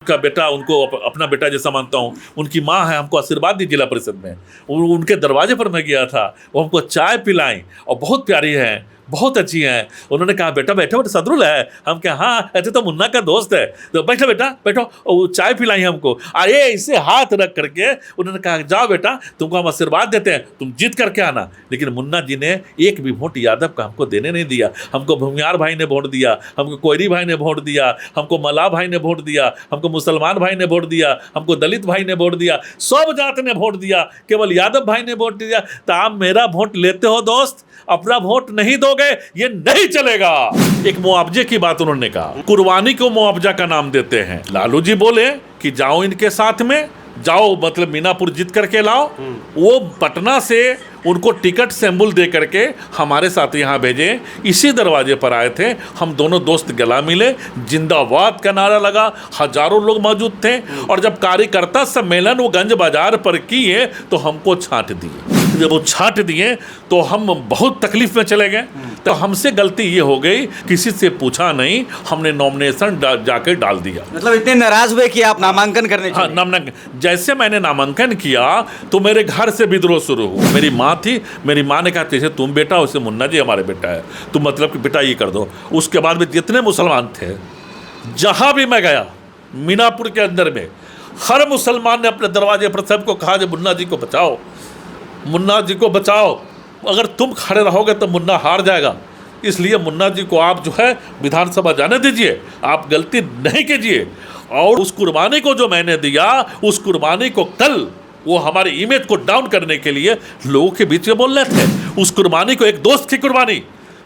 का बेटा उनको अपना बेटा जैसा मानता हूँ। उनकी माँ है, हमको आशीर्वाद दी जिला परिषद में। उनके दरवाजे पर मैं गया था, वो हमको चाय पिलाई और बहुत प्यारी है, बहुत अच्छी हैं। उन्होंने कहा बेटा बैठो, बेटा सदरुल है। हम कहा हाँ, ऐसे तो मुन्ना का दोस्त है, तो बैठो बेटा बैठो। वो चाय पिलाई हमको, अरे इसे हाथ रख करके उन्होंने कहा जाओ बेटा, तुमको हम आशीर्वाद देते हैं, तुम जीत करके आना। लेकिन मुन्ना जी ने एक भी वोट यादव का हमको देने नहीं दिया। हमको भूमियार भाई ने वोट दिया, हमको कोयरी भाई ने वोट दिया, हमको मल्लाह भाई ने वोट दिया, हमको मुसलमान भाई ने वोट दिया, हमको दलित भाई ने वोट दिया, सब जात ने वोट दिया, केवल यादव भाई ने वोट दिया। तो आप मेरा वोट लेते हो दोस्त, अपना वोट नहीं दोगे, ये नहीं चलेगा। एक मुआवजे की बात उन्होंने कहा, कुर्बानी को मुआवजा का नाम देते हैं। लालू जी बोले कि जाओ इनके साथ में, जाओ मतलब मीनापुर जीत करके लाओ। वो पटना से उनको टिकट सैंबुल दे करके हमारे साथ यहाँ भेजे। इसी दरवाजे पर आए थे, हम दोनों दोस्त गला मिले, जिंदाबाद का नारा लगा, हजारों लोग मौजूद थे। और जब कार्यकर्ता सम्मेलन वो गंज बाजार पर किए तो हमको छांट दिए। जब वो छांट दिए तो हम बहुत तकलीफ में चले गए। तो हमसे गलती ये हो गई, किसी से पूछा नहीं, हमने नॉमिनेशन जाके डाल दिया। मतलब इतने नाराज हुए कि आप नामांकन करने हाँ, नामांकन। जैसे मैंने नामांकन किया तो मेरे घर से विद्रोह शुरू हुआ। मेरी माँ थी, मेरी माँ ने कहा जैसे तुम बेटा वैसे मुन्ना जी हमारे बेटा है, तुम मतलब कि बेटा ये कर दो। उसके बाद में जितने मुसलमान थे, जहाँ भी मैं गया मीनापुर के अंदर में, हर मुसलमान ने अपने दरवाजे पर सबको कहा जो मुन्ना जी को बचाओ, मुन्ना जी को बचाओ, अगर तुम खड़े रहोगे तो मुन्ना हार जाएगा, इसलिए मुन्ना जी को आप जो है विधानसभा जाने दीजिए, आप गलती नहीं कीजिए। और उस कुर्बानी को जो मैंने दिया, उस कुर्बानी को कल वो हमारी इमेज को डाउन करने के लिए लोगों के बीच में बोल रहे थे। उस कुर्बानी को एक दोस्त की कुर्बानी,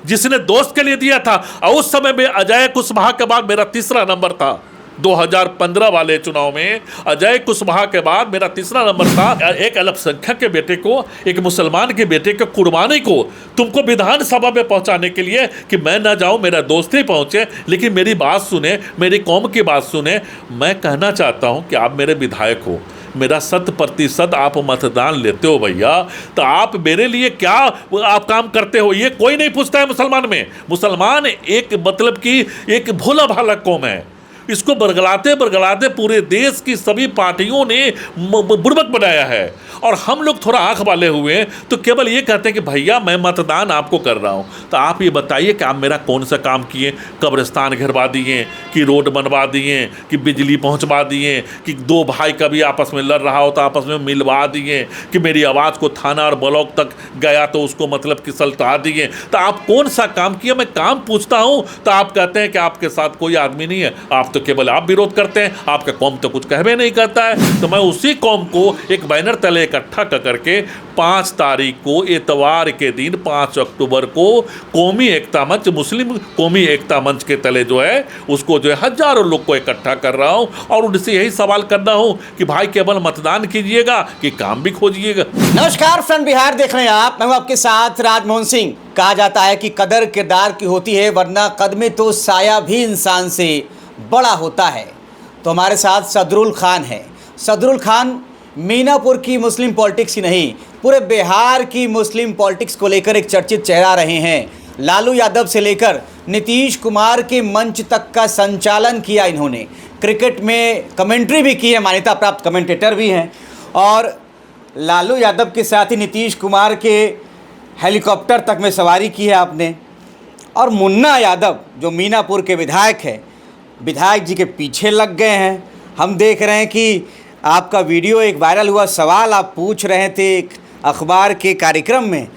जिसने दोस्त के लिए दिया था। और उस समय में अजय कुशवाहा के बाद मेरा तीसरा नंबर था। 2015 वाले चुनाव में अजय कुशवाहा के बाद मेरा तीसरा नंबर था। एक अल्पसंख्यक के बेटे को, एक मुसलमान के बेटे के कुर्बानी को तुमको विधानसभा में पहुंचाने के लिए कि मैं ना जाऊं, मेरा दोस्त ही पहुंचे, लेकिन मेरी बात सुने, मेरी कौम की बात सुने। मैं कहना चाहता हूं कि आप मेरे विधायक हो, मेरा 100% आप मतदान लेते हो भैया, तो आप मेरे लिए क्या आप काम करते हो, ये कोई नहीं पूछता है मुसलमान में। मुसलमान एक मतलब कि एक भोला भाला कौम है। इसको बरगलाते बरगलाते पूरे देश की सभी पार्टियों ने बुड़बक बनाया है। और हम लोग थोड़ा आंख वाले हुए तो केवल ये कहते हैं कि भैया मैं मतदान आपको कर रहा हूँ, तो आप ये बताइए कि आप मेरा कौन सा काम किए। कब्रिस्तान घिरवा दिए, कि रोड बनवा दिए, कि बिजली पहुँचवा दिए, कि दो भाई कभी आपस में लड़ रहा हो तो आपस में मिलवा दिए, कि मेरी आवाज़ को थाना और ब्लॉक तक गया तो उसको मतलब कि सल्टा दिए। तो आप कौन सा काम किया, मैं काम पूछता हूँ तो आप कहते हैं कि आपके साथ कोई आदमी नहीं है, आप तो केवल आप विरोध करते हैं, आपका कौम तो कुछ कहवे नहीं करता है। तो मैं उसी कौम को एक बैनर तले इकट्ठा करके 5 तारीख को इतवार के दिन 5 अक्टूबर को कौमी एकता मंच, मुस्लिम कौमी एकता मंच के तले जो है उसको जो है हजारों लोग को इकट्ठा कर रहा हूं और उनसे यही सवाल करना हूं कि भाई केवल मतदान कीजिएगा कि काम भी खोजिएगा। नमस्कार, फ्रंट बिहार देख रहे हैं आप, मैं हूं आपके साथ राजमोहन सिंह। कहा जाता है कि कदर किरदार की होती है, वरना कदमे तो साया भी इंसान से बड़ा होता है। तो हमारे साथ सदरुल खान है। सदरुल खान मीनापुर की मुस्लिम पॉलिटिक्स ही नहीं, पूरे बिहार की मुस्लिम पॉलिटिक्स को लेकर एक चर्चित चेहरा रहे हैं। लालू यादव से लेकर नीतीश कुमार के मंच तक का संचालन किया इन्होंने। क्रिकेट में कमेंट्री भी की है, मान्यता प्राप्त कमेंटेटर भी हैं। और लालू यादव के साथ ही नीतीश कुमार के हेलीकॉप्टर तक में सवारी की है आपने। और मुन्ना यादव जो मीनापुर के विधायक हैं, विधायक जी के पीछे लग गए हैं। हम देख रहे हैं कि आपका वीडियो एक वायरल हुआ, सवाल आप पूछ रहे थे एक अखबार के कार्यक्रम में,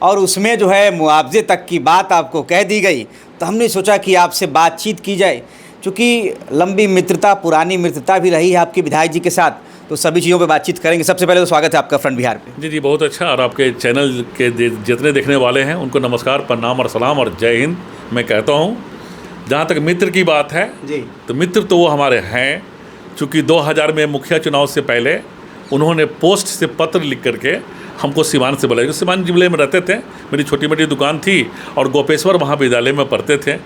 और उसमें जो है मुआवजे तक की बात आपको कह दी गई। तो हमने सोचा कि आपसे बातचीत की जाए, क्योंकि लंबी मित्रता, पुरानी मित्रता भी रही है आपके विधायक जी के साथ, तो सभी चीज़ों पे बातचीत करेंगे। सबसे पहले तो स्वागत है आपका फ्रंट बिहार पे। जी बहुत अच्छा। और आपके चैनल के जितने देखने वाले हैं उनको नमस्कार, प्रणाम और सलाम और जय हिंद मैं कहता हूँ। जहाँ तक मित्र की बात है जी, तो मित्र तो वो हमारे हैं, चूँकि 2000 में मुखिया चुनाव से पहले उन्होंने पोस्ट से पत्र लिख करके हमको सिवान से बुलाया। सिवान जिले में रहते थे, मेरी छोटी मोटी दुकान थी और गोपेश्वर महाविद्यालय में पढ़ते थे।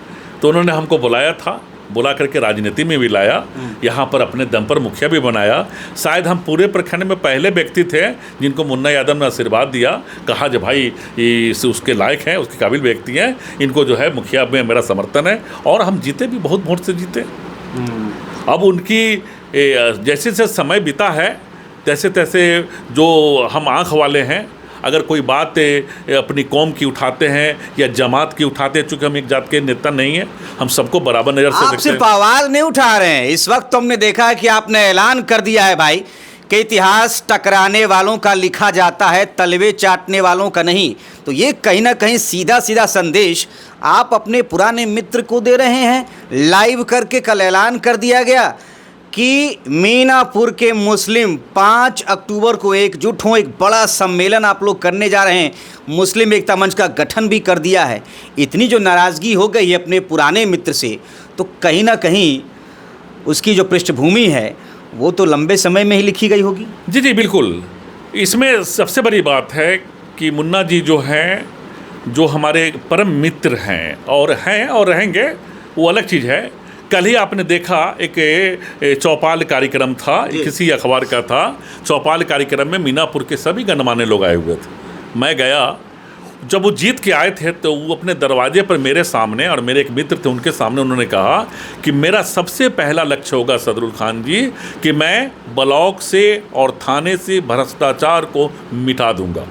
तो उन्होंने हमको बुलाया था, बुला करके राजनीति में भी लाया, यहाँ पर अपने दम पर मुखिया भी बनाया। शायद हम पूरे प्रखंड में पहले व्यक्ति थे जिनको मुन्ना यादव ने आशीर्वाद दिया, कहा जो भाई ये उसके लायक हैं, उसके काबिल व्यक्ति हैं, इनको जो है मुखिया में मेरा समर्थन है। और हम जीते भी, बहुत वोट से जीते। अब उनकी जैसे जैसे समय बीता है तैसे तैसे जो हम आँख वाले हैं, अगर कोई बात अपनी कौम की उठाते हैं या जमात की उठाते हैं, चूँकि हम एक जात के नेता नहीं हैं, हम सबको बराबर नज़र से आप देखते सिर्फ हैं। आवाज नहीं उठा रहे हैं, इस वक्त तुमने देखा है कि आपने ऐलान कर दिया है भाई कि इतिहास टकराने वालों का लिखा जाता है, तलवे चाटने वालों का नहीं। तो ये कहीं ना कहीं सीधा सीधा संदेश आप अपने पुराने मित्र को दे रहे हैं। लाइव करके कल ऐलान कर दिया गया कि मीनापुर के मुस्लिम 5 अक्टूबर को एकजुट हों, एक बड़ा सम्मेलन आप लोग करने जा रहे हैं। मुस्लिम एकता मंच का गठन भी कर दिया है। इतनी जो नाराज़गी हो गई है अपने पुराने मित्र से, तो कहीं ना कहीं उसकी जो पृष्ठभूमि है वो तो लंबे समय में ही लिखी गई होगी। जी जी बिल्कुल। इसमें सबसे बड़ी बात है कि मुन्ना जी जो हैं, जो हमारे परम मित्र हैं और रहेंगे, वो अलग चीज़ है। कल ही आपने देखा एक चौपाल कार्यक्रम था, किसी अखबार का था। चौपाल कार्यक्रम में मीनापुर के सभी गणमान्य लोग आए हुए थे। मैं गया, जब वो जीत के आए थे तो वो अपने दरवाजे पर मेरे सामने, और मेरे एक मित्र थे उनके सामने, उन्होंने कहा कि मेरा सबसे पहला लक्ष्य होगा सदरुल खान जी कि मैं ब्लॉक से और थाने से भ्रष्टाचार को मिटा दूंगा।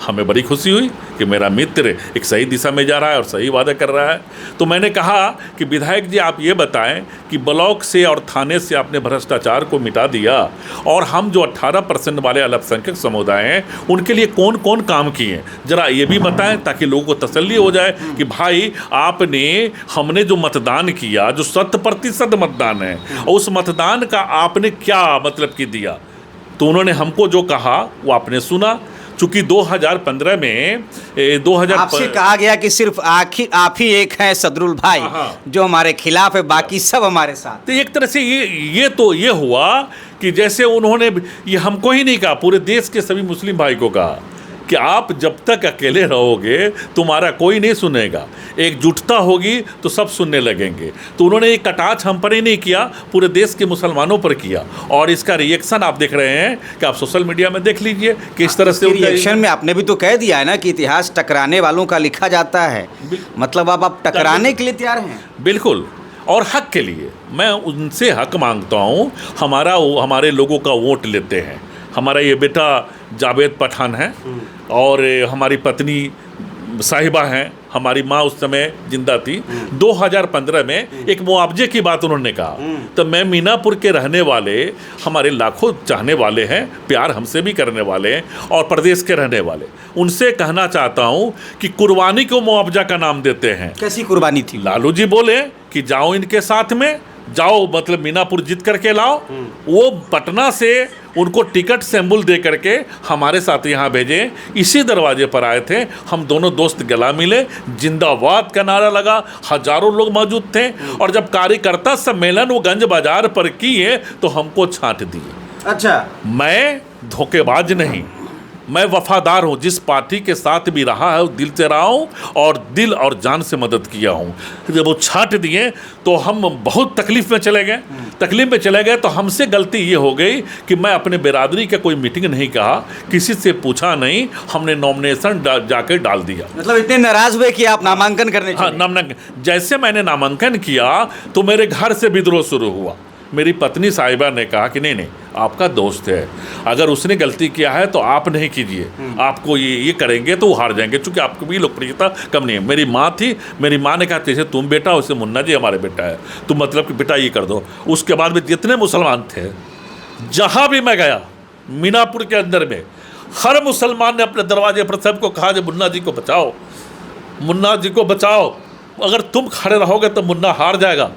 हमें बड़ी खुशी हुई कि मेरा मित्र एक सही दिशा में जा रहा है और सही वादा कर रहा है। तो मैंने कहा कि विधायक जी आप ये बताएं कि ब्लॉक से और थाने से आपने भ्रष्टाचार को मिटा दिया, और हम जो 18% वाले अल्पसंख्यक समुदाय हैं उनके लिए कौन कौन काम किए, ज़रा ये भी बताएं ताकि लोगों को तसल्ली हो जाए कि भाई हमने जो मतदान किया, जो 100% मतदान है, उस मतदान का आपने क्या मतलब कि दिया। तो उन्होंने हमको जो कहा वो आपने सुना। चूंकि 2015 में 2000 आपसे कहा गया कि सिर्फ आप ही एक हैं सदरुल भाई जो हमारे खिलाफ है, बाकी सब हमारे साथ। तो एक तरह से ये हुआ कि जैसे उन्होंने ये हमको ही नहीं कहा, पूरे देश के सभी मुस्लिम भाई को कहा कि आप जब तक अकेले रहोगे तुम्हारा कोई नहीं सुनेगा, एकजुटता होगी तो सब सुनने लगेंगे। तो उन्होंने एक कटाक्ष हम पर ही नहीं किया, पूरे देश के मुसलमानों पर किया, और इसका रिएक्शन आप देख रहे हैं कि आप सोशल मीडिया में देख लीजिए किस तरह से रिएक्शन में आपने भी तो कह दिया है ना कि इतिहास टकराने वालों का लिखा जाता है। मतलब अब आप टकराने के लिए तैयार हैं। बिल्कुल, और हक के लिए मैं उनसे हक मांगता हूँ। हमारे लोगों का वोट लेते हैं। हमारा ये बेटा जावेद पठान है और हमारी पत्नी साहिबा हैं, हमारी माँ उस समय जिंदा थी। 2015 में एक मुआवजे की बात उन्होंने कहा, तो मैं मीनापुर के रहने वाले, हमारे लाखों चाहने वाले हैं, प्यार हमसे भी करने वाले हैं, और प्रदेश के रहने वाले, उनसे कहना चाहता हूँ कि कुर्बानी को मुआवजा का नाम देते हैं। कैसी कुर्बानी थी? लालू जी बोले कि जाओ इनके साथ में, जाओ मतलब मीनापुर जीत करके लाओ। वो पटना से उनको टिकट सैंबुल दे करके हमारे साथ यहाँ भेजे। इसी दरवाजे पर आए थे, हम दोनों दोस्त गला मिले, जिंदाबाद का नारा लगा, हजारों लोग मौजूद थे। और जब कार्यकर्ता सम्मेलन वो गंज बाजार पर किए तो हमको छांट दिए। अच्छा, मैं धोखेबाज नहीं, मैं वफादार हूँ। जिस पार्टी के साथ भी रहा है वो दिल से रहा हूँ और दिल और जान से मदद किया हूँ। जब वो छांट दिए तो हम बहुत तकलीफ में चले गए। तकलीफ में चले गए तो हमसे गलती ये हो गई कि मैं अपने बिरादरी का कोई मीटिंग नहीं कहा, किसी से पूछा नहीं, हमने नॉमिनेशन जाके डाल दिया। मतलब इतने नाराज हुए कि आप नामांकन करने हाँ, जैसे मैंने नामांकन किया तो मेरे घर से विद्रोह शुरू हुआ। मेरी पत्नी साहिबा ने कहा कि नहीं आपका दोस्त है, अगर उसने गलती किया है तो आप नहीं कीजिए, आपको ये करेंगे तो वो हार जाएंगे, चूंकि आपको भी लोकप्रियता कम नहीं है। मेरी माँ थी, मेरी माँ ने कहा जैसे तुम बेटा वैसे मुन्ना जी हमारे बेटा है, तुम मतलब कि बेटा ये कर दो। उसके बाद में जितने मुसलमान थे, जहाँ भी मैं गया मीनापुर के अंदर में, हर मुसलमान ने अपने दरवाजे पर सबको कहा कि मुन्ना जी को बचाओ, मुन्ना जी को बचाओ, अगर तुम खड़े रहोगे तो मुन्ना हार जाएगा,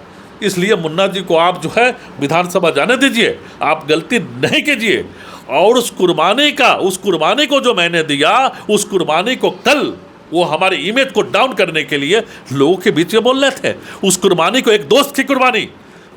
इसलिए मुन्ना जी को आप जो है विधानसभा जाने दीजिए, आप गलती नहीं कीजिए। और उस कुर्बानी को जो मैंने दिया, उस कुर्बानी को कल वो हमारे इमेज को डाउन करने के लिए लोगों के बीच में बोल रहे थे। उस कुर्बानी को एक दोस्त की कुर्बानी,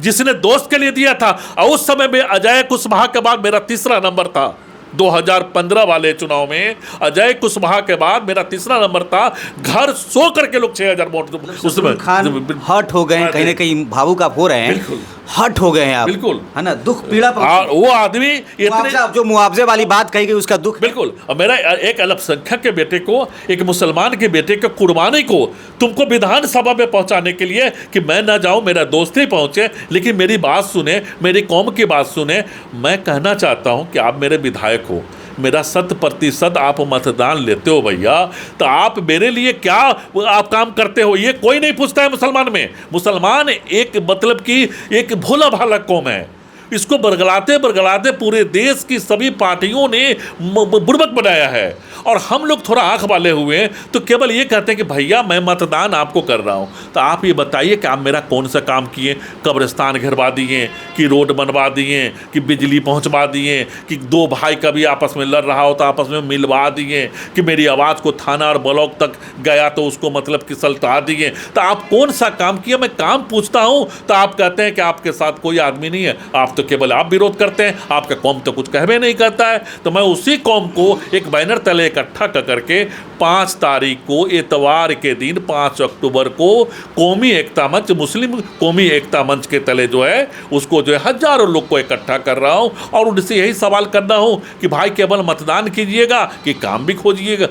जिसने दोस्त के लिए दिया था, और उस समय में अजय कुशवाहा के बाद मेरा तीसरा नंबर था। 2015 वाले चुनाव में अजय कुशवाहा के बाद मेरा तीसरा नंबर था। घर सो करके लोग 6000 वोट उसमें खान हर्ट हो गए, कहीं ना कहीं भावुक आप हो रहे हैं। हट हो गए हैं आप, बिल्कुल, है ना, दुख पीड़ा और वो आदमी इतने, जो मुआवजे वाली बात कही गई उसका दुख। बिल्कुल। और मेरा एक अल्पसंख्यक के बेटे को, एक मुसलमान के बेटे के कुर्बानी को तुमको विधानसभा में पहुंचाने के लिए कि मैं ना जाऊं, मेरा दोस्त ही पहुंचे, लेकिन मेरी बात सुने, मेरी कौम की बात सुने। मैं कहना चाहता हूं कि आप मेरे विधायक हो, मेरा 100% आप मतदान लेते हो भैया, तो आप मेरे लिए क्या आप काम करते हो ये कोई नहीं पूछता है मुसलमान में। मुसलमान एक मतलब कि एक भोला भाला कौम है, इसको बरगलाते बरगलाते पूरे देश की सभी पार्टियों ने बुड़बक बनाया है, और हम लोग थोड़ा आंख वाले हुए तो केवल ये कहते हैं कि भैया मैं मतदान आपको कर रहा हूँ, तो आप ये बताइए कि आप मेरा कौन सा काम किए, कब्रिस्तान घिरवा दिए, कि रोड बनवा दिए, कि बिजली पहुँचवा दिए, कि दो भाई कभी आपस में लड़ रहा हो तो आपस में मिलवा दिए, कि मेरी आवाज़ को थाना और ब्लॉक तक गया तो उसको मतलब कि सलटा दिए। तो आप कौन सा काम किया, मैं काम पूछता हूँ तो आप कहते हैं कि आपके साथ कोई आदमी नहीं है, आप तो केवल आप विरोध करते हैं, आपका कौम तो कुछ कहवे नहीं करता है। तो मैं उसी कौम को एक बैनर तले इकट्ठा करके 5 तारीख को इतवार के दिन 5 अक्टूबर को कौमी एकता मंच, मुस्लिम कौमी एकता मंच के तले जो है उसको जो है हजारों लोग को इकट्ठा कर रहा हूं, और उनसे यही सवाल कर रहा हूं कि भाई केवल मतदान कीजिएगा कि काम भी खोजिएगा।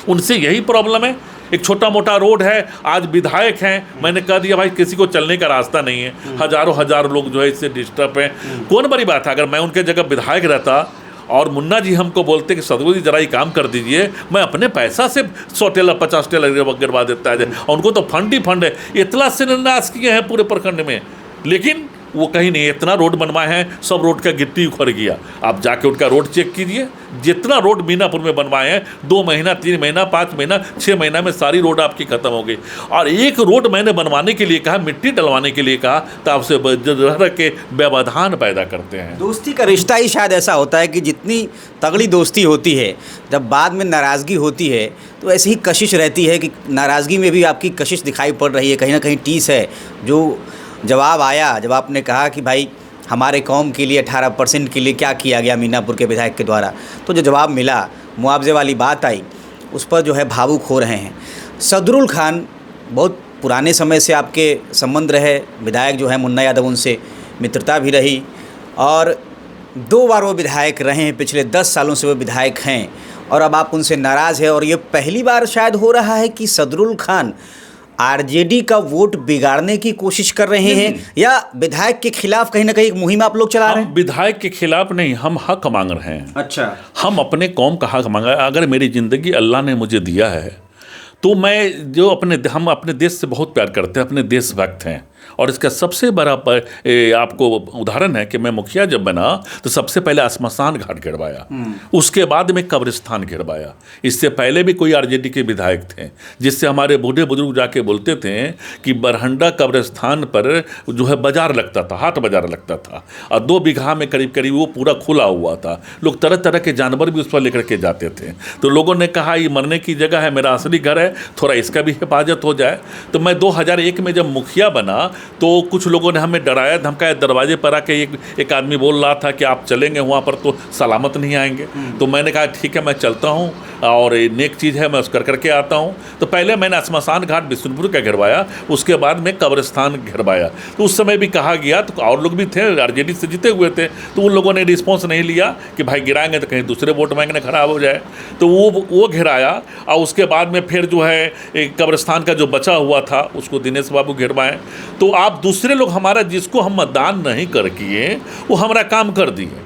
उनसे यही प्रॉब्लम है। एक छोटा मोटा रोड है, आज विधायक हैं, मैंने कह दिया भाई किसी को चलने का रास्ता नहीं है, हजारों लोग जो है इससे डिस्टर्ब हैं। कौन बड़ी बात है, अगर मैं उनके जगह विधायक रहता और मुन्ना जी हमको बोलते कि सदगुरु जी जरा ये काम कर दीजिए, मैं अपने पैसा से 100 टेलर 50 टेलर गिरवा देता है, और उनको तो फंड ही फंड है। इतना शिलान्यास किए हैं पूरे प्रखंड में, लेकिन वो कहीं नहीं, इतना रोड बनवाए हैं, सब रोड का गिट्टी उखड़ गया। आप जाके उनका रोड चेक कीजिए, जितना रोड मीनापुर में बनवाए हैं 2 महीना 3 महीना 5 महीना 6 महीना में सारी रोड आपकी खत्म हो गई। और एक रोड मैंने बनवाने के लिए कहा, मिट्टी डलवाने के लिए कहा, तो आपसे रह के व्यवधान पैदा करते हैं। दोस्ती का रिश्ता ही शायद ऐसा होता है कि जितनी तगड़ी दोस्ती होती है, जब बाद में नाराज़गी होती है तो ऐसी ही कशिश रहती है कि नाराज़गी में भी आपकी कशिश दिखाई पड़ रही है, कहीं ना कहीं टीस है। जो जवाब आया, जब आपने कहा कि भाई हमारे कौम के लिए 18% के लिए क्या किया गया मीनापुर के विधायक के द्वारा, तो जो जवाब मिला, मुआवजे वाली बात आई, उस पर जो है भावुक हो रहे हैं। सदरुल खान, बहुत पुराने समय से आपके संबंध रहे, विधायक जो है मुन्ना यादव, उनसे मित्रता भी रही, और 2 बार वो विधायक रहे हैं, पिछले 10 सालों से वो विधायक हैं, और अब आप उनसे नाराज़ हैं। और ये पहली बार शायद हो रहा है कि सदरुल खान आरजेडी का वोट बिगाड़ने की कोशिश कर रहे हैं, या विधायक के खिलाफ कहीं ना कहीं एक मुहिम आप लोग चला रहे हैं? विधायक के खिलाफ नहीं, हम हक मांग रहे हैं। अच्छा, हम अपने कौम का हक मांगा। अगर मेरी ज़िंदगी अल्लाह ने मुझे दिया है तो मैं जो हम अपने देश से बहुत प्यार करते हैं, अपने देशभक्त हैं। और इसका सबसे बड़ा आपको उदाहरण है कि मैं मुखिया जब बना तो सबसे पहले श्मशान घाट गिरवाया, उसके बाद में कब्रिस्तान गिरवाया। इससे पहले भी कोई आरजेडी के विधायक थे, जिससे हमारे बूढ़े बुजुर्ग जाके बोलते थे कि बरहंडा कब्रिस्तान पर जो है बाजार लगता था, हाट बाजार लगता था, और 2 बीघा में करीब करीब वो पूरा खुला हुआ था। लोग तरह तरह के जानवर भी उस पर लेकर के जाते थे। तो लोगों ने कहा ये मरने की जगह है, मेरा असली घर है, थोड़ा इसका भी हिफाजत हो जाए। तो मैं 2001 में जब मुखिया बना तो कुछ लोगों ने हमें डराया धमकाया, दरवाजे पर आके एक आदमी बोल रहा था कि आप चलेंगे वहाँ पर तो सलामत नहीं आएंगे। तो मैंने कहा ठीक है मैं चलता हूँ, और नेक चीज़ है, मैं उस करके आता हूँ। तो पहले मैंने श्मशान घाट बिशुनपुर का घिरवाया, उसके बाद में कब्रिस्तान घिरवाया। तो उस समय भी कहा गया, तो और लोग भी थे आरजेडी से जीते हुए थे, तो उन लोगों ने रिस्पॉन्स नहीं लिया कि भाई गिराएंगे तो कहीं दूसरे वोट मांगने खराब हो जाए। तो वो घिराया, और उसके बाद में फिर जो है एक कब्रिस्तान का जो बचा हुआ था उसको दिनेश बाबू घिरवाएं। तो आप दूसरे लोग हमारा, जिसको हम मतदान नहीं कर किए, वो हमारा काम कर दिए,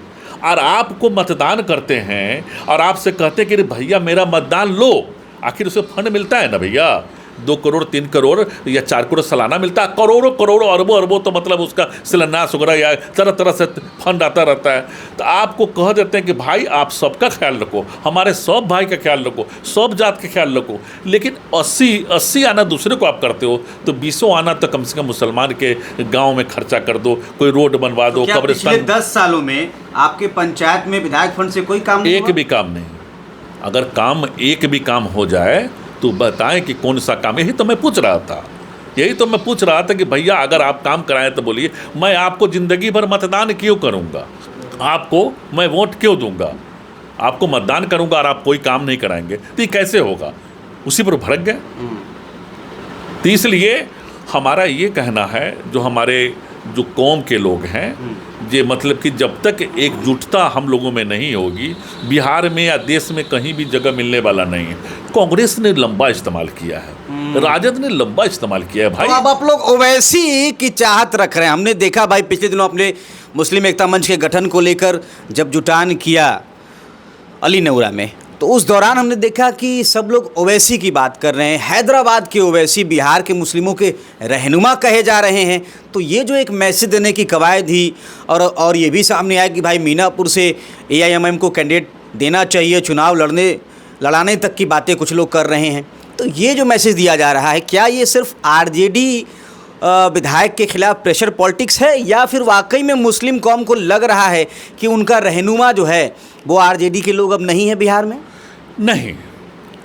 और आपको मतदान करते हैं और आपसे कहते हैं कि भैया मेरा मतदान लो। आखिर उसे फंड मिलता है ना भैया, 2 करोड़ 3 करोड़ या 4 करोड़ सालाना मिलता है, करोड़ों अरबों तो मतलब उसका शिलान्यास वगैरह या तरह तरह से फंड आता रहता है। तो आपको कह देते हैं कि भाई आप सबका ख्याल रखो, हमारे सब भाई का ख्याल रखो, सब जात का ख्याल रखो, लेकिन 80 आना दूसरे को आप करते हो, तो 20 आना तो कम से कम मुसलमान के गाँव में खर्चा कर दो, कोई रोड बनवा दो, कब्रिस्तान। पिछले 10 सालों में आपके पंचायत में विधायक फंड से कोई काम नहीं? एक भी काम नहीं। अगर काम एक भी काम हो जाए तो बताएं कि कौन सा काम। यही तो मैं पूछ रहा था कि भैया अगर आप काम कराएं तो बोलिए, मैं आपको ज़िंदगी भर मतदान क्यों करूंगा, आपको मैं वोट क्यों दूंगा, आपको मतदान करूंगा और आप कोई काम नहीं कराएंगे, तो ये कैसे होगा? उसी पर भड़क गए। तो इसलिए हमारा ये कहना है, जो हमारे जो कौम के लोग हैं, ये मतलब कि जब तक एकजुटता हम लोगों में नहीं होगी, बिहार में या देश में कहीं भी जगह मिलने वाला नहीं है। कांग्रेस ने लंबा इस्तेमाल किया है, राजद ने लंबा इस्तेमाल किया है भाई। तो अब आप लोग ओवैसी की चाहत रख रहे हैं। हमने देखा भाई पिछले दिनों अपने मुस्लिम एकता मंच के गठन को लेकर जब जुटान किया अली नऊरा में, तो उस दौरान हमने देखा कि सब लोग ओवैसी की बात कर रहे हैं। हैदराबाद के ओवैसी बिहार के मुस्लिमों के रहनुमा कहे जा रहे हैं। तो ये जो एक मैसेज देने की कवायद ही और ये भी सामने आया कि भाई मीनापुर से AIMM को कैंडिडेट देना चाहिए, चुनाव लड़ाने तक की बातें कुछ लोग कर रहे हैं। तो ये जो मैसेज दिया जा रहा है, क्या ये सिर्फ RJD विधायक के खिलाफ प्रेशर पॉलिटिक्स है, या फिर वाकई में मुस्लिम कौम को लग रहा है कि उनका रहनुमा जो है वो RJD के लोग अब नहीं है बिहार में? नहीं,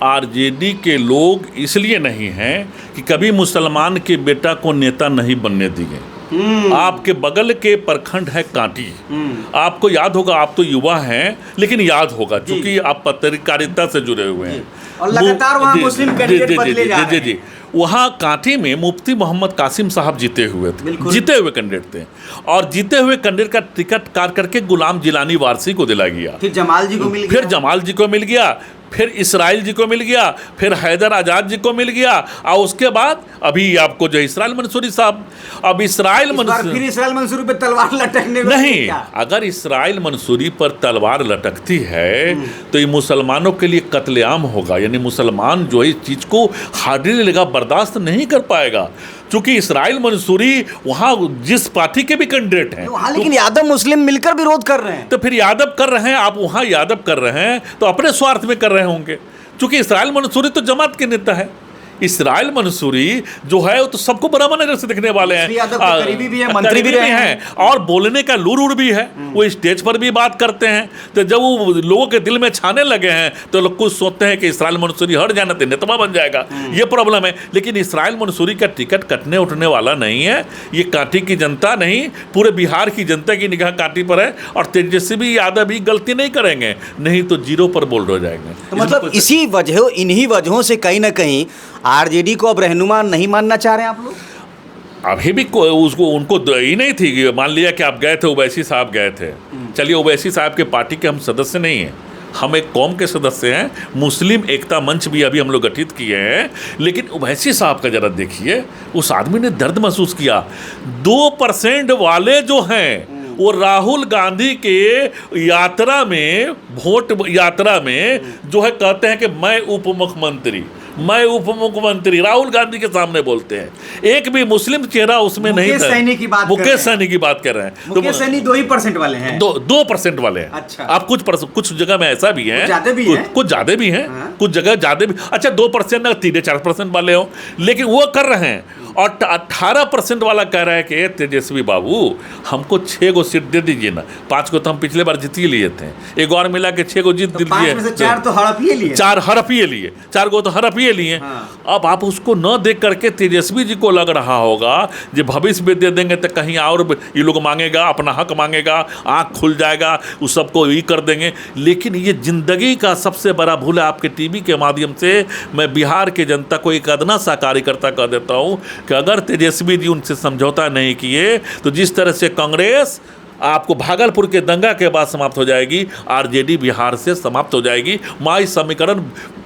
RJD के लोग इसलिए नहीं हैं कि कभी मुसलमान के बेटा को नेता नहीं बनने दिए। आपके बगल के प्रखंड है कांटी, आपको याद होगा, आप तो युवा हैं लेकिन याद होगा क्योंकि आप पत्रकारिता से जुड़े हुए हैं और लगातार वहाँ मुस्लिम कैंडिडेट बदले जा रहे हैं। वहाँ कांटी में मुफ्ती मोहम्मद कासिम साहब जीते हुए थे, जीते हुए कैंडिडेट थे, और जीते हुए कैंडिडेट का टिकट काट करके गुलाम जिलानी वारसी को दिला गया, फिर जमाल जी को मिल गया, फिर जमाल जी को मिल गया, फिर इसराइल जी को मिल गया, फिर हैदर आजाद जी को मिल गया, और उसके बाद अभी आपको जो इसराइल मंसूरी साहब, अब इसराइल मंसूरी पे तलवार लटकने नहीं, अगर इसराइल मंसूरी पर तलवार लटकती है तो ये मुसलमानों के लिए कत्लेआम होगा। यानी मुसलमान जो है इस चीज को हार्डली लेगा, बर्दाश्त नहीं कर पाएगा, क्योंकि इसराइल मंसूरी वहाँ जिस पार्टी के भी कैंडिडेट हैं, वहाँ लेकिन यादव मुस्लिम मिलकर विरोध कर रहे हैं। तो फिर यादव कर रहे हैं, आप वहाँ यादव कर रहे हैं तो अपने स्वार्थ में कर रहे होंगे, क्योंकि इसराइल मंसूरी तो जमात के नेता है। इसराइल मंसूरी जो है वो तो सबको बराबर नजर से देखने वाले हैं, करीबी भी है, मंत्री भी हैं, और बोलने का लूर भी है, वो स्टेज पर भी बात करते हैं। तो जब वो लोगों के दिल में छाने लगे हैं तो लोग कुछ सोचते हैं कि इसराइल मंसूरी हट जाना तो नेतवा बन जाएगा, ये प्रॉब्लम है। लेकिन इसराइल मंसूरी का टिकट कटने उठने वाला नहीं है। ये कांटी की जनता नहीं, पूरे बिहार की जनता की निगाह कांटी पर है, और तेजस्वी यादव भी गलती नहीं करेंगे, नहीं तो जीरो पर बोल्ड हो जाएंगे। तो मतलब इन्हीं वजहों से कहीं ना कहीं RJD को अब रहनुमा नहीं मानना चाह रहे हैं आप लोग? अभी भी उनको ही नहीं थी। मान लिया कि आप गए थे, ओवैसी साहब गए थे, चलिए ओवैसी साहब के पार्टी के हम सदस्य नहीं हैं, हम एक कौम के सदस्य हैं। मुस्लिम एकता मंच भी अभी हम लोग गठित किए हैं, लेकिन ओवैसी साहब का जरा देखिए, उस आदमी ने दर्द महसूस किया। 2% वाले जो हैं वो राहुल गांधी के यात्रा में, वोट यात्रा में जो है कहते हैं कि मैं उप मुख्यमंत्री राहुल गांधी के सामने बोलते हैं। एक भी मुस्लिम चेहरा उसमें नहीं था। मुकेश सैनी की बात कर रहे हैं। मुकेश सैनी 2% वाले हैं, 2% वाले हैं। अच्छा। आप कुछ जगह में ऐसा भी है, कुछ ज्यादा भी है, कुछ जगह ज्यादा भी। अच्छा 2% ना 3-4% वाले हो, लेकिन वो कर रहे हैं। और 18% वाला कह रहा है कि तेजस्वी बाबू हमको 6 गो सीट दे दीजिए ना, 5 को तो हम पिछले बार जीत ही लिए थे, एक और मिला के 6 को जीत दीजिए। 4 तो हड़पिए लिए, 4 हड़पिए लिए, 4 को तो हड़पिए लिए। अब आप उसको न देख करके तेजस्वी जी को लग रहा होगा जो भविष्य में दे देंगे तो कहीं और ये लोग मांगेगा, अपना हक मांगेगा, आँख खुल जाएगा, उस सबको ये कर देंगे। लेकिन ये जिंदगी का सबसे बड़ा भूल है। आपके टीवी के माध्यम से मैं बिहार के जनता को एक अदना सा कार्यकर्ता कह देता हूँ कि अगर तेजस्वी जी उनसे समझौता नहीं किए तो जिस तरह से कांग्रेस आपको भागलपुर के दंगा के बाद समाप्त हो जाएगी, RJD बिहार से समाप्त हो जाएगी, माई समीकरण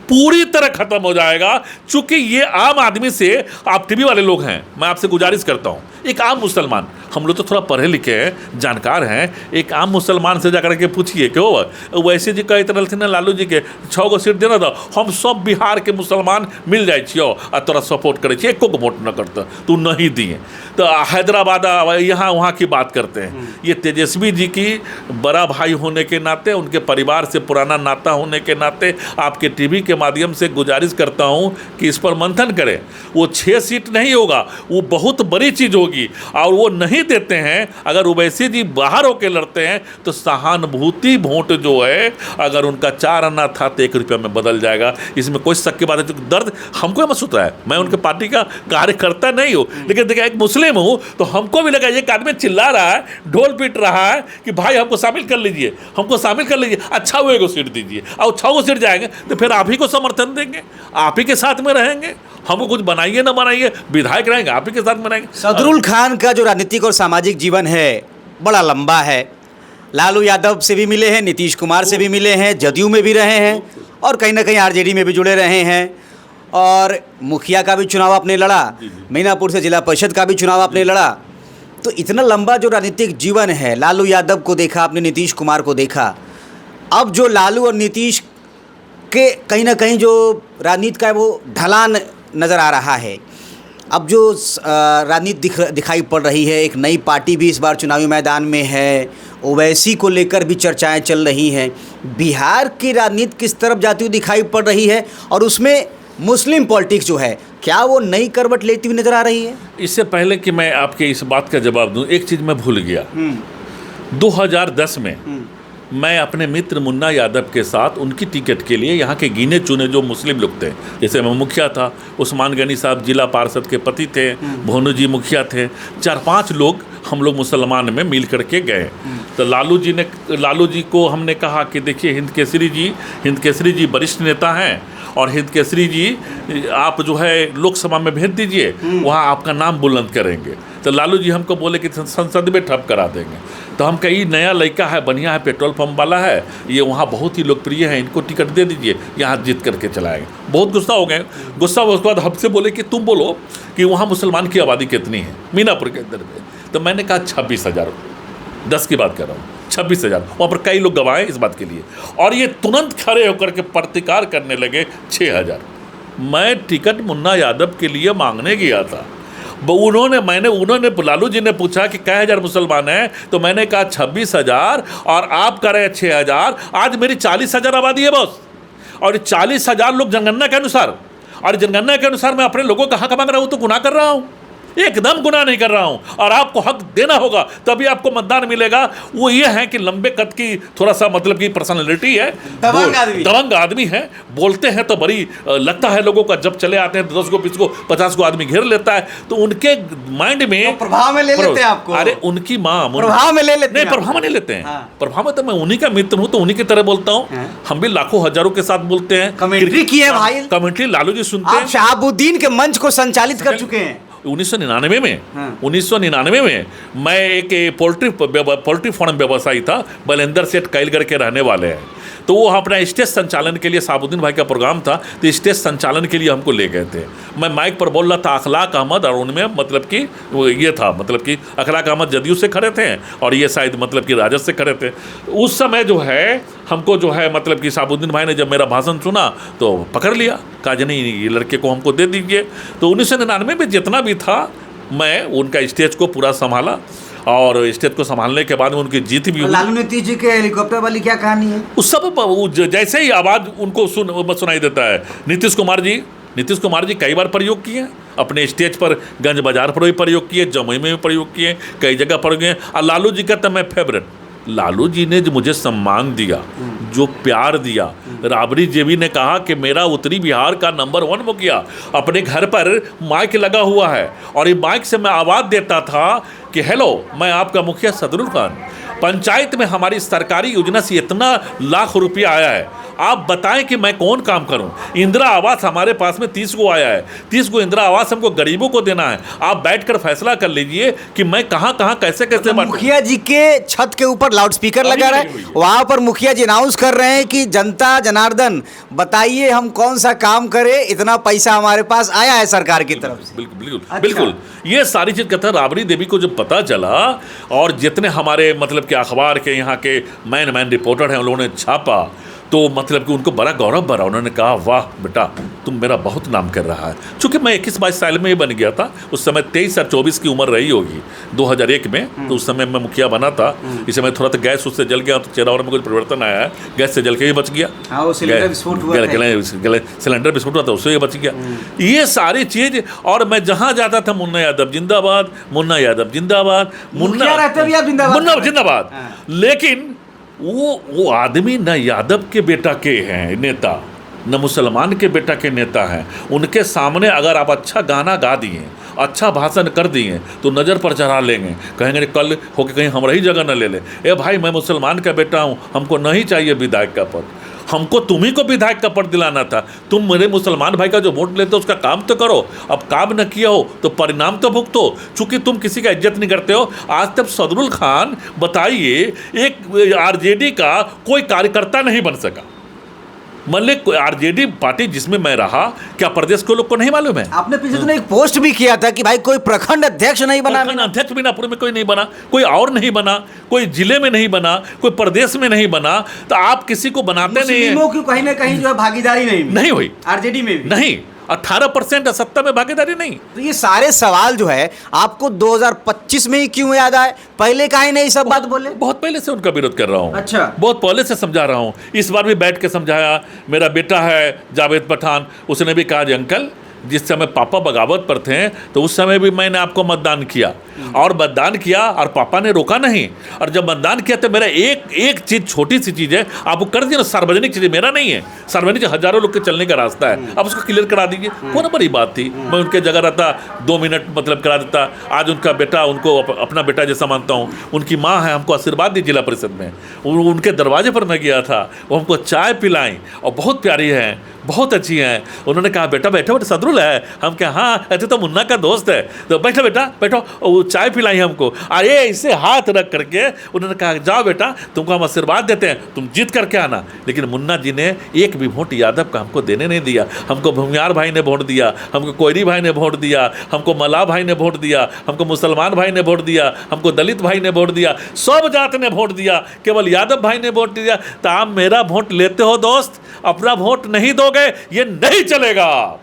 पूरी तरह खत्म हो जाएगा। चूंकि ये आम आदमी से, आप टीवी वाले लोग हैं, मैं आपसे गुजारिश करता हूँ, एक आम मुसलमान, हम लोग तो थोड़ा पढ़े लिखे हैं, जानकार हैं, एक आम मुसलमान से जाकर के पूछिए कि हो वैसे जी कहते रहते ना लालू जी के 6 गो सीट देना था, हम सब बिहार के मुसलमान मिल जाए छियो आ तोरा सपोर्ट करे छिए, एको को वोट न करता, तू नहीं दिए। तो हैदराबाद यहाँ वहाँ की बात करते हैं। ये तेजस्वी जी की बड़ा भाई होने के नाते, उनके परिवार से पुराना नाता होने के नाते आपके टीवी के माध्यम से गुजारिश करता हूं कि इस पर मंथन करें। वो 6 सीट नहीं होगा, वो बहुत बड़ी चीज़ होगी, और वो नहीं देते हैं। अगर ओवैसी जी बाहर होकर लड़ते हैं तो सहानुभूति वोट जो है, अगर उनका 4 आना था तो 1 रुपया में बदल जाएगा, इसमें कोई शक की बात है। दर्द हमको महसूस होता है, मैं उनके पार्टी का कार्यकर्ता नहीं हूँ, लेकिन देखिए एक मुस्लिम हूँ तो हमको भी लगा एक आदमी चिल्ला रहा है, ढोल पीट रहा है कि भाई हमको शामिल कर लीजिए, हमको शामिल कर लीजिए, अच्छा वो 1 सीट दीजिए, और 6 सीट जाएंगे तो फिर आप ही को को समर्थन देंगे, आप ही के साथ में रहेंगे। हमको कुछ बनाइए ना बनाइए, विधायक रहेंगे, आप ही के साथ में रहेंगे। सदरुल खान का जो राजनीतिक और सामाजिक जीवन है बड़ा लंबा है। लालू यादव से भी मिले हैं, नीतीश कुमार से भी मिले हैं, जदयू में भी रहे हैं और कहीं ना कहीं आरजेडी में भी जुड़े रहे हैं, और मुखिया का भी चुनाव आपने लड़ा, मीनापुर से जिला परिषद का भी चुनाव आपने लड़ा। तो इतना लंबा जो राजनीतिक जीवन है, लालू यादव को देखा आपने, नीतीश कुमार को देखा, अब जो लालू और नीतीश के कहीं ना कहीं जो राजनीति का है वो ढलान नज़र आ रहा है। अब जो राजनीति दिखाई पड़ रही है, एक नई पार्टी भी इस बार चुनावी मैदान में है, ओवैसी को लेकर भी चर्चाएं चल रही हैं। बिहार की राजनीति किस तरफ जाती हुई दिखाई पड़ रही है, और उसमें मुस्लिम पॉलिटिक्स जो है, क्या वो नई करवट लेती हुई नज़र आ रही है? इससे पहले कि मैं आपके इस बात का जवाब दूं, एक चीज़ मैं भूल गया। 2010 में मैं अपने मित्र मुन्ना यादव के साथ उनकी टिकट के लिए यहाँ के गिने चुने जो मुस्लिम लोग थे, जैसे मैं मुखिया था, उस्मान गनी साहब जिला पार्षद के पति थे, भोनू जी मुखिया थे, 4-5 लोग हम लोग मुसलमान में मिल करके गए। तो लालू जी को हमने कहा कि देखिए हिंद केसरी जी वरिष्ठ नेता हैं, और हिंद केसरी जी आप जो है लोकसभा में भेज दीजिए, वहाँ आपका नाम बुलंद करेंगे। तो लालू जी हमको बोले कि संसद में ठप करा देंगे। तो हम कहीं नया लड़का है, बढ़िया है, पेट्रोल पंप वाला है, ये वहाँ बहुत ही लोकप्रिय है, इनको टिकट दे दीजिए, यहाँ जीत करके चलाएंगे। बहुत गुस्सा हो गए। गुस्सा उसके बाद हमसे बोले कि तुम बोलो कि वहाँ मुसलमान की आबादी कितनी है मीनापुर के अंदर में। तो मैंने कहा 26,000, 10 की बात कर रहा हूँ, 26,000। वहाँ पर कई लोग गवाए इस बात के लिए, और ये तुरंत खड़े होकर के प्रतिकार करने लगे 6,000। मैं टिकट मुन्ना यादव के लिए मांगने गया था, उन्होंने लालू जी ने पूछा कि कै हज़ार मुसलमान हैं, तो मैंने कहा 26,000 और आप कह रहे हैं 6,000। आज मेरी 40,000 आबादी है बॉस, और 40,000 लोग जनगणना के अनुसार, और जनगणना के अनुसार मैं अपने लोगों का हक मांग रहा हूँ, तो गुनाह कर रहा हूँ? एकदम गुनाह नहीं कर रहा हूँ। और आपको हक देना होगा तभी आपको मतदान मिलेगा। वो ये है कि लंबे कद की थोड़ा सा मतलब की पर्सनालिटी है, दबंग आदमी है, बोलते हैं तो बड़ी लगता है लोगों का, जब चले आते हैं 10 को 20 को 50 को आदमी घेर लेता है, तो उनके माइंड में तो प्रभाव में ले लेते हैं आपको। अरे उनकी माँ प्रभाव में ले लेते हैं, प्रभाव में नहीं लेते हैं। प्रभाव में तो मैं उन्हीं का मित्र हूँ, तो उन्हीं की तरह बोलता हूँ। हम भी लाखों हजारों के साथ बोलते हैं। कमेंट्री की है भाई, कमेंट्री लालू जी सुनते हैं। शहाबुद्दीन के मंच को संचालित कर चुके हैं 1999 में। मैं एक पोल्ट्री फार्म व्यवसायी था, बलेंदर सेठ कैलगढ़ के रहने वाले हैं। तो वो अपना स्टेज संचालन के लिए, शहाबुद्दीन भाई का प्रोग्राम था, तो स्टेज संचालन के लिए हमको ले गए थे। मैं माइक पर बोल रहा था अखलाक अहमद, और उनमें मतलब कि ये था, मतलब कि अखलाक अहमद जदयू से खड़े थे और ये शायद मतलब कि राजद से खड़े थे। उस समय जो है हमको जो है मतलब कि शहाबुद्दीन भाई ने जब मेरा भाषण सुना तो पकड़ लिया, कहा नहीं ये लड़के को हमको दे दीजिए। तो 1999 में जितना भी था, मैं उनका स्टेज को पूरा संभाला, और स्टेज को संभालने के बाद उनकी जीत भी हुई। लालू नीतीश जी के हेलीकॉप्टर वाली क्या कहानी है? उस सब जैसे ही आवाज़ उनको सुनाई देता है। नीतीश कुमार जी कई बार प्रयोग किए अपने स्टेज पर, गंज बाजार पर भी प्रयोग किए, जमुई में भी प्रयोग किए, कई जगह पर गए। और लालू जी का तो मैं फेवरेट, लालू जी ने जो मुझे सम्मान दिया, जो प्यार दिया, राबड़ी देवी ने कहा कि मेरा उत्तरी बिहार का नंबर 1 मुखिया, अपने घर पर माइक लगा हुआ है, और ये माइक से मैं आवाज़ देता था कि हेलो, मैं आपका मुखिया सदरुल खान, पंचायत में हमारी सरकारी योजना से इतना लाख रुपया आया है, आप बताएं कि मैं कौन काम करूं। इंदिरा आवास हमारे पास में 30 को आया है, 30 को इंदिरा आवास हमको गरीबों को देना है। आप बैठकर फैसला कर लीजिए कि मैं कहां कैसे मुखिया जी के छत के ऊपर लाउड स्पीकर लगा रहा है, वहां पर मुखिया जी अनाउंस कर रहे हैं कि जनता जनार्दन बताइए हम कौन सा काम करें, इतना पैसा हमारे पास आया है सरकार की तरफ से। बिल्कुल ये सारी चीज कहता है। राबड़ी देवी को जब पता चला, और जितने हमारे मतलब कि अखबार के यहाँ के मैन रिपोर्टर हैं, उन लोगों ने छापा, तो मतलब कि उनको बड़ा गौरव भरा। उन्होंने कहा वाह बेटा, तुम मेरा बहुत नाम कर रहा है। चूँकि मैं 21-22 साल में ही बन गया था, उस समय 23 और 24 की उम्र रही होगी 2001 में, तो उस समय मैं मुखिया बना था। इस समय थोड़ा तो गैस उससे जल गया, तो चेहरा में कुछ परिवर्तन आया है, गैस से जल के ही बच गया। सिलेंडर विस्फोट हुआ था, उससे ही बच गया। ये सारी चीज़, और मैं जहाँ जाता था मुन्ना यादव जिंदाबाद, मुन्ना यादव जिंदाबाद, मुन्ना जिंदाबाद। लेकिन वो आदमी न यादव के बेटा के हैं नेता, न मुसलमान के बेटा के नेता हैं। उनके सामने अगर आप अच्छा गाना गा दिए, अच्छा भाषण कर दिए, तो नज़र पर चढ़ा लेंगे, कहेंगे कल होके कहीं हमारा ही जगह न ले ले। ए भाई, मैं मुसलमान का बेटा हूँ, हमको नहीं चाहिए विधायक का पद। हमको तुम्ही को विधायक का पद दिलाना था। तुम मेरे मुसलमान भाई का जो वोट लेते हो उसका काम तो करो। अब काम न किया हो तो परिणाम तो भुगतो। चूंकि तुम किसी का इज्जत नहीं करते हो। आज तक सदरुल खान बताइए, एक आरजेडी का कोई कार्यकर्ता नहीं बन सका। मतलब आरजेडी पार्टी जिसमें मैं रहा, क्या प्रदेश के लोग को नहीं मालूम है? आपने पिछले दिनों एक पोस्ट भी किया था कि भाई कोई प्रखंड अध्यक्ष नहीं बना। प्रखंड अध्यक्ष मीनापुर में कोई नहीं बना, कोई और नहीं बना, कोई जिले में नहीं बना, कोई प्रदेश में नहीं बना। तो आप किसी को बनाते नहीं है। मुस्लिमों की कहीं ना कहीं जो है भागीदारी नहीं हुई आरजेडी में भी नहीं। 18% सत्ता में भागीदारी नहीं। तो ये सारे सवाल जो है आपको 2025 में ही क्यों याद आए? पहले काहे नहीं सब बात बोले? बहुत पहले से उनका विरोध कर रहा हूँ। अच्छा। बहुत पहले से समझा रहा हूँ। इस बार भी बैठ के समझाया। मेरा बेटा है जावेद पठान, उसने भी कहा, अंकल जिस समय पापा बगावत पर थे तो उस समय भी मैंने आपको मतदान किया, और मतदान किया और पापा ने रोका नहीं। और जब मतदान किया तो मेरा एक चीज़, छोटी सी चीज़ है, आप वो कर दीजिए ना। सार्वजनिक चीज़ मेरा नहीं है, सार्वजनिक हजारों लोग के चलने का रास्ता है, आप उसको क्लियर करा दीजिए। वो बड़ी बात थी। मैं उनके जगह रहता 2 मिनट मतलब करा देता। आज उनका बेटा, उनको अपना बेटा जैसा मानता हूँ। उनकी माँ है, हमको आशीर्वाद दी जिला परिषद में। उनके दरवाजे पर मैं गया था, वो हमको चाय पिलाई और बहुत प्यारी है, बहुत अच्छी हैं। उन्होंने कहा, बेटा बैठो, बेटा सदरुल है। हम क्या, हाँ ऐसे तो मुन्ना का दोस्त है, तो बैठो बेटा बैठो। वो चाय पिलाई हमको, अरे ऐसे हाथ रख करके उन्होंने कहा, जाओ बेटा तुमको हम आशीर्वाद देते हैं, तुम जीत करके आना। लेकिन मुन्ना जी ने एक भी वोट यादव का हमको देने नहीं दिया। हमको भूमियार भाई ने वोट दिया, हमको कोयरी भाई ने वोट दिया, हमको मल्लाह भाई ने वोट दिया, हमको मुसलमान भाई ने वोट दिया, हमको दलित भाई ने वोट दिया, सब जात ने वोट दिया, केवल यादव भाई ने वोट दिया। तो आप मेरा वोट लेते हो दोस्त, अपना वोट नहीं दोगे, ये नहीं चलेगा,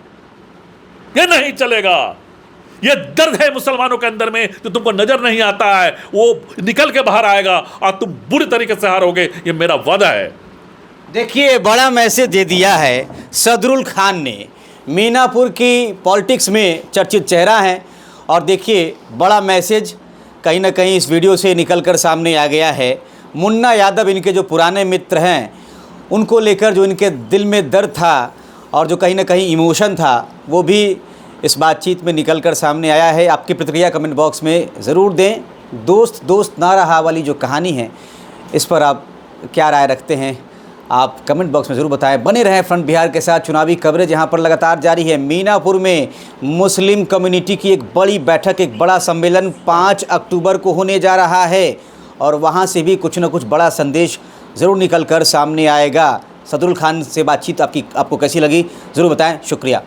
ये नहीं चलेगा। ये दर्द है मुसलमानों के अंदर में, तो तुमको नजर नहीं आता है, वो निकल के बाहर आएगा और तुम बुरी तरीके से हारोगे, ये मेरा वादा है। देखिए, बड़ा मैसेज दे दिया है सदरुल खान ने। मीनापुर की पॉलिटिक्स में चर्चित चेहरा हैं, और देखिए बड़ा मैसेज कहीं ना कहीं इस वीडियो से निकलकर सामने आ गया है। मुन्ना यादव, इनके जो पुराने मित्र हैं, उनको लेकर जो इनके दिल में दर्द था और जो कहीं ना कहीं इमोशन था, वो भी इस बातचीत में निकलकर सामने आया है। आपकी प्रतिक्रिया कमेंट बॉक्स में ज़रूर दें। दोस्त दोस्त ना रहा वाली जो कहानी है, इस पर आप क्या राय रखते हैं, आप कमेंट बॉक्स में ज़रूर बताएं। बने रहें फ्रंट बिहार के साथ। चुनावी कवरेज यहाँ पर लगातार जारी है। मीनापुर में मुस्लिम कम्युनिटी की एक बड़ी बैठक, एक बड़ा सम्मेलन 5 अक्टूबर को होने जा रहा है, और वहाँ से भी कुछ न कुछ बड़ा संदेश ज़रूर निकल कर सामने आएगा। सदरुल खान से बातचीत आपको कैसी लगी ज़रूर बताएं। शुक्रिया।